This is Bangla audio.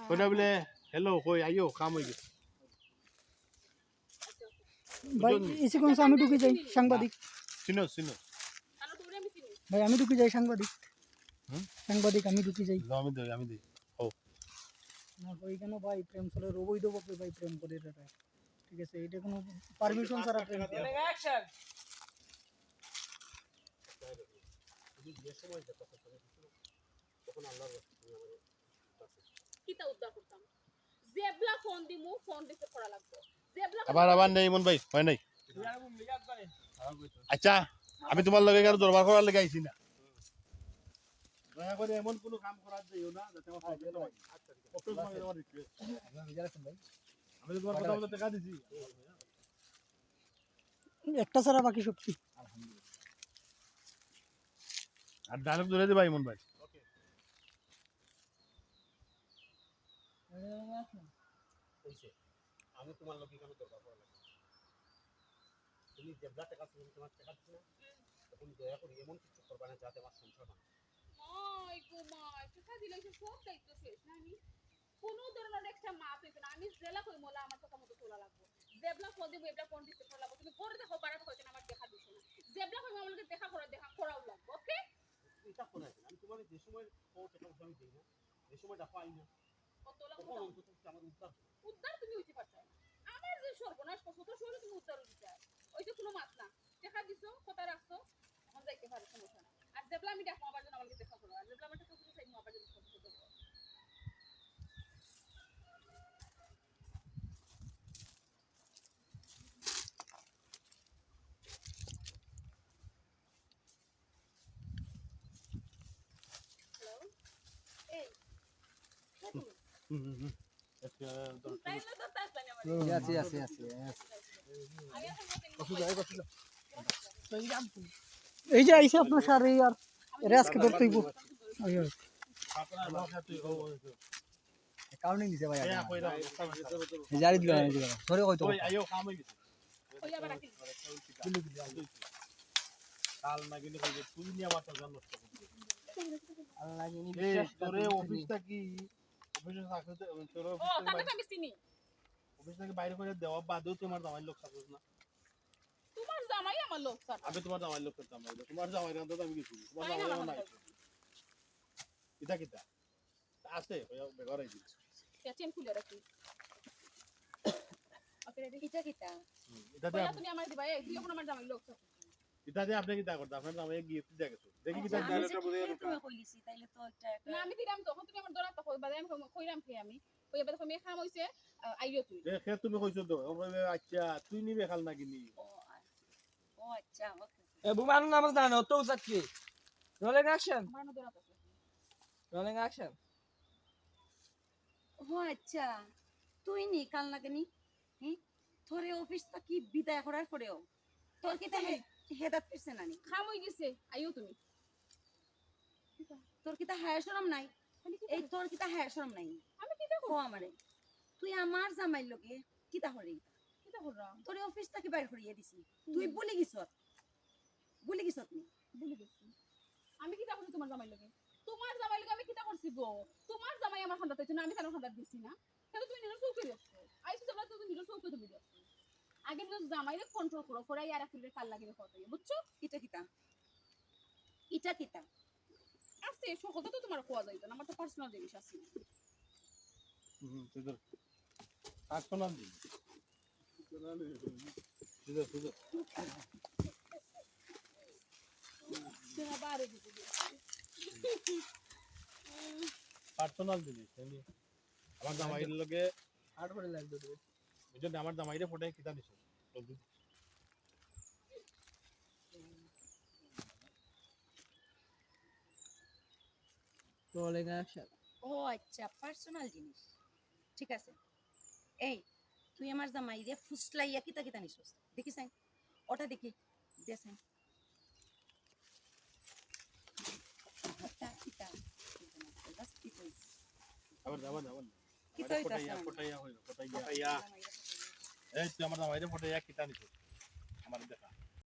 কইনা বলে হ্যালো কই আইও কাম হই গেছে ভাই এসে কোন আমি ঢুকে যাই সাংবাদিক চিনো চিনো ভাই আমি ঢুকে যাই সাংবাদিক সাংবাদিক আমি ঢুকে যাই আমি দেই ও না ভাই কেন ভাই প্রেম চলে অবৈধ ভাবে ভাই প্রেম করে এটা ঠিক আছে এটা কোনো পারমিশন ছাড়া প্রেম করে অ্যাকশন যে সময় তখন আল্লাহর কিতা উদ্ধার করতাম জেবলা ফোন দিমু ফোন দিতে করা লাগবে জেবলা আবার নেই মন ভাই হয় নাই আচ্ছা আমি তোমার লগে কারো দরবার করার লাগি আইছি না দয়া করে এমন কোনো কাম করার দিও না যাতে আমার প্রবলেম হয় আচ্ছা ঠিক আছে আমার রিকোয়েস্ট আমি তোমার কথা বলতে টাকা দিছি একটা ছাড়া বাকি সত্যি আর ডায়লগ ধরে দে ভাই মন ভাই ওকে কইছে আমি তোমার লগে কেন দরবার করা লাগবে তুমি জেবলা টাকা তুমি তোমার টাকা দিছ না তুমি দয়া করে এমন কিছু করবা না যাতে আমার সংসার ভাঙে ওই গো মা টাকা দিলে সব দায়িত্ব শেষ না আমি কোনো ধরনের একটা মাপ হইতো না আমি জেলা কই মোলা আমার কথা মতো চলা লাগবে জেবলা ফোন দিব এবলা কোন দিতে করা লাগবে তুমি করে দেখো বারাত হইছে না আমার দেখা দিছ না জেবলা কই আমাকে দেখা করাও লাগবে ওকে এটা কোন আছে আমি তোমার যে সময় ও টাকা আমি দেই না যে সময়টা পাই না কত লাগবে তখন অন্তত আমার উদ্ধার তুমি হইতে পারছ না আমার যে সর্বনাশ করছো তো শরীরে তুমি উদ্ধার হইতে চাই ওই যে কোনো মাত না টাকা দিছো কথা রাখছো এখন যাইতে পারে সমস্যা না আর জেবলা আমি দেখো আবার যেন আমাকে দেখা করো আর জেবলা আমার টাকা দিছো সেই আবার যেন করতে দেবো এই যে আইছে আপনার সারে আর এর আজকে ধরতেইব কাউন্টিং দিছে ভাই হ্যাঁ কইরা জারি দিল না দিল ধরে কইতো ওই আইও কাম হই গেছে ওই আবার রাখি কাল না গেলে কইবে তুই নিয়ে আমার জান নষ্ট করবি আল্লাহ জানি এই বিশ্বাস তোরে অফিসটা কি অফিসে থাকতে তোর ও অফিস তাহলে তো আমি চিনি অফিস থেকে বাইরে করে দেওয়া বাদেও তোমার জামাই লোক সাপোজ না তোমার জামাই আমার লোক স্যার আমি তোমার জামাই লোক করতাম না তোমার জামাই রান্তা আমি গেছি তোমার তাই না জামাই আমার নাই কিটা কিটা আছে বেগর আই দিছি চেন খুলে রাখি ওকে রেডি কিটা কিটা এটা বলা তুমি আমার দিবা এই তুই এখন আমার জামাই লোক স্যার এটা দিয়ে আপনি কিটা করতে আপনার জামাই গিফট দিয়ে গেছো দেখি কিটা ডায়লগটা বুঝে তুমি কইলিছি তাইলে তো একটা না আমি দিলাম তখন তুমি আমার দরাত কই বাদে আমি কইরাম কি আমি কই বাদে কই খাম হইছে আইও তুই দেখে তুমি কইছো তো আচ্ছা তুই নিবে খাল না কিনি ও আচ্ছা ওকে এ বুমান নাম জানো তো উচাচ্ছি রোলিং অ্যাকশন আমার না দরাত আছে রোলিং অ্যাকশন ও আচ্ছা তুই নি কাল না কেনি তোরে অফিসটা কি বিদায় করার পরেও তোর কি তা হেদাত পেছে নানি খাম হই গেছে আইও তুমি তোর কি তা হায় শরম নাই এই তোর কি তা হায় শরম নাই আমি কিটা ও আমারে তুই আমার জামাইর লগে কি তা হরে কিটা কররা তোরে অফিসটা কি বাইর করিয়ে দিছি তুই ভুলে গেছত নি ভুলে গেছি আমি কিটা করছি তোমার জামাই লাগে তোমার জামাই লাগে আমি কিটা করছি গো তোমার জামাই আমার খান্দাতে না আমি কেন খান্দাত দিছি না কেন তুমি নিজের চৌকে দিছো আইছো তোমরা তো নিজের চৌকে তুমি দিছো আগে নিজের জামাইরে কন্ট্রোল করো করে আর আফিলের কাল লাগে কথা বুঝছো এটা কিতা আছে সকল তো তোমার কোয়া যাইতো না আমার তো পার্সোনাল জিনিস আছে তোদের পার্সোনাল দিন সুদর সুদর সেটা বারে দিতে পার্সোনাল জিনিস আমার জামাইয়ের লগে আট করে লাগবে তো ওই জন্য আমার জামাইরে ফটো কিতা দিছো রোলিং অ্যাকশন ও আচ্ছা পার্সোনাল জিনিস ঠিক আছে এই তুই আমার জামাই রে ফুসলাইয়া কিতা কিতা নিছস দেখি সাই ওটা দেখি দে সাই কিতা বাস কি কইছ আবার কিতা হইতাছে ফটাইয়া এই তুই আমার জামাইরে ফটাইয়া কিতা দিছো আমার দেখা